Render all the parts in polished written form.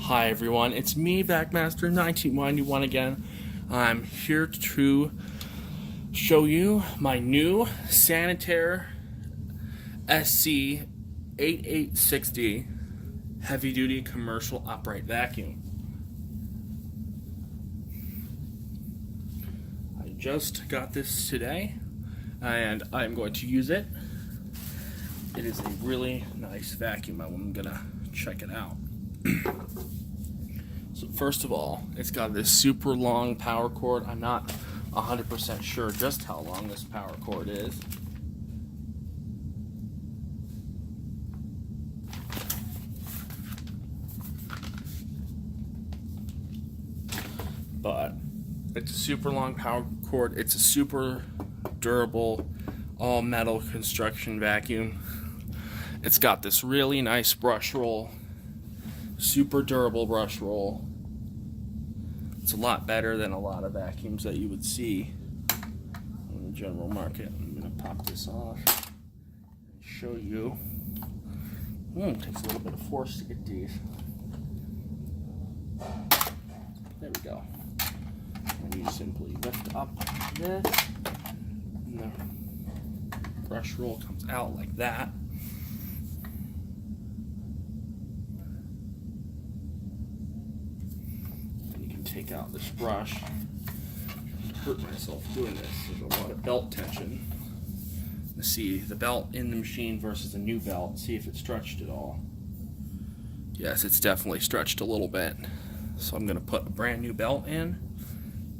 Hi everyone, it's me, Backmaster1991 again. I'm here to show you my new Sanitaire SC886 heavy-duty commercial upright vacuum. I just got this today, and I'm going to use it. It is a really nice vacuum. I'm gonna check it out. So first of all, it's got this super long power cord. I'm not 100% sure just how long this power cord is. But it's a super long power cord. It's a super durable, all metal construction vacuum. It's got this really nice brush roll. Super durable brush roll. It's a lot better than a lot of vacuums that you would see in the general market. I'm going to pop this off and show you. It takes a little bit of force to get these. There we go. And you simply lift up this, and the brush roll comes out like that. Take out this brush. I hurt myself doing this. There's a lot of belt tension. Let's see the belt in the machine versus a new belt. See if it's stretched at all. Yes, it's definitely stretched a little bit. So I'm going to put a brand new belt in.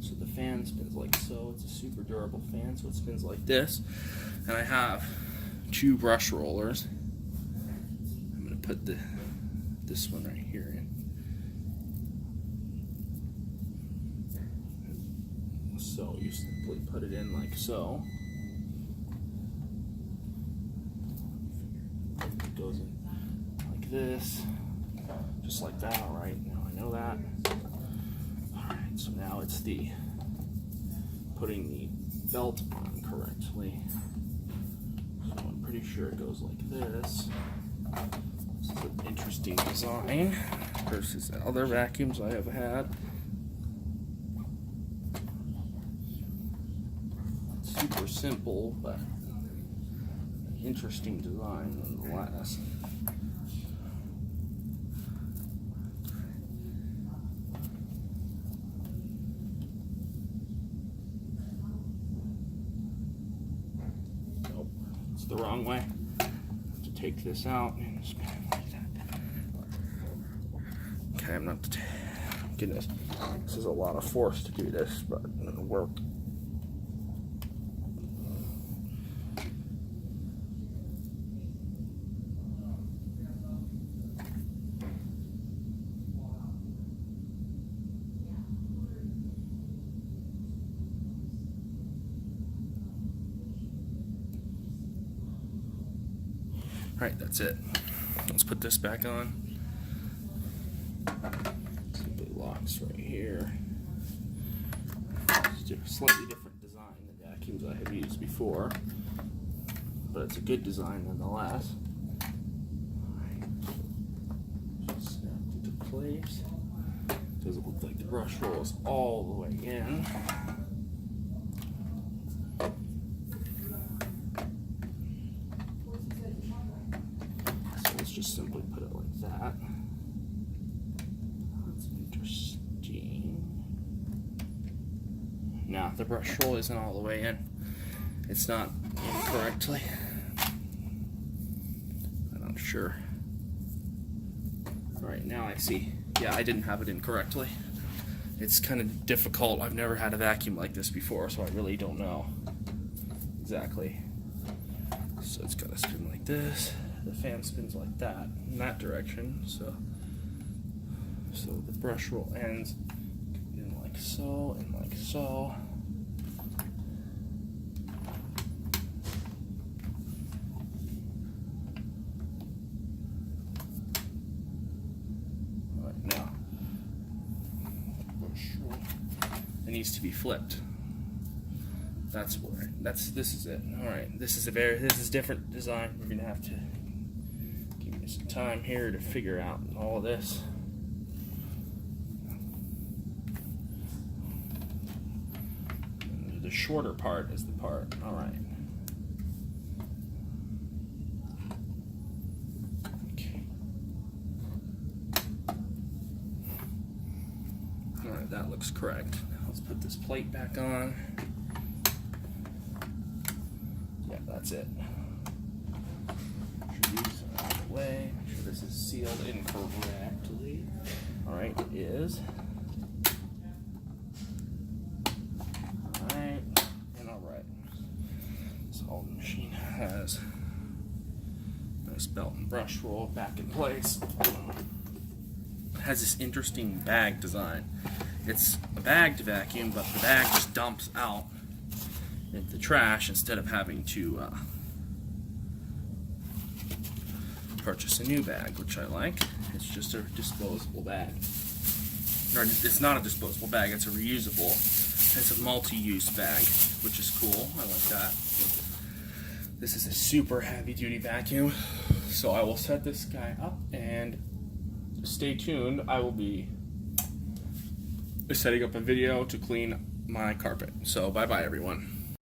So the fan spins like so. It's a super durable fan, so it spins like this. And I have two brush rollers. I'm going to put this one right here in. So you simply put it in like so. It goes in like this, just like that. All right, now I know that. All right, so now it's putting the belt on correctly. So I'm pretty sure it goes like this. This is an interesting design versus other vacuums I have had. Super simple, but an interesting design nonetheless. Nope, it's the wrong way. I have to take this out and spin it like that. Okay, I'm not. Goodness, this is a lot of force to do this, but it'll work. Alright, that's it. Let's put this back on. Simply locks right here. It's a slightly different design than vacuums I have used before, but it's a good design nonetheless. Alright, just snap into place. Doesn't look like the brush roll is all the way in. Just simply put it like that. That's interesting. Now, the brush roll isn't all the way in. It's not in correctly. I'm not sure. Alright, now I see. Yeah, I didn't have it in correctly. It's kind of difficult. I've never had a vacuum like this before, so I really don't know exactly. So it's got to spin like this. The fan spins like that in that direction, so the brush roll ends in like so and like so. All right, now brush roll. It needs to be flipped. That's where. This is it. All right, this is different design. We're gonna have to give me some time here to figure out all of this. shorter part is the part. All right. Okay. All right, that looks correct. Now let's put this plate back on. Yeah, that's it. Make sure these are out of the way. Make sure this is sealed incorrectly. All right, it is. So the machine has a nice belt and brush roll back in place. It has this interesting bag design. It's a bag to vacuum, but the bag just dumps out into the trash instead of having to purchase a new bag, which I like. It's just a disposable bag. Or it's not a disposable bag, it's a reusable. It's a multi-use bag, which is cool. I like that. This is a super heavy-duty vacuum, so I will set this guy up and stay tuned. I will be setting up a video to clean my carpet. So bye-bye, everyone.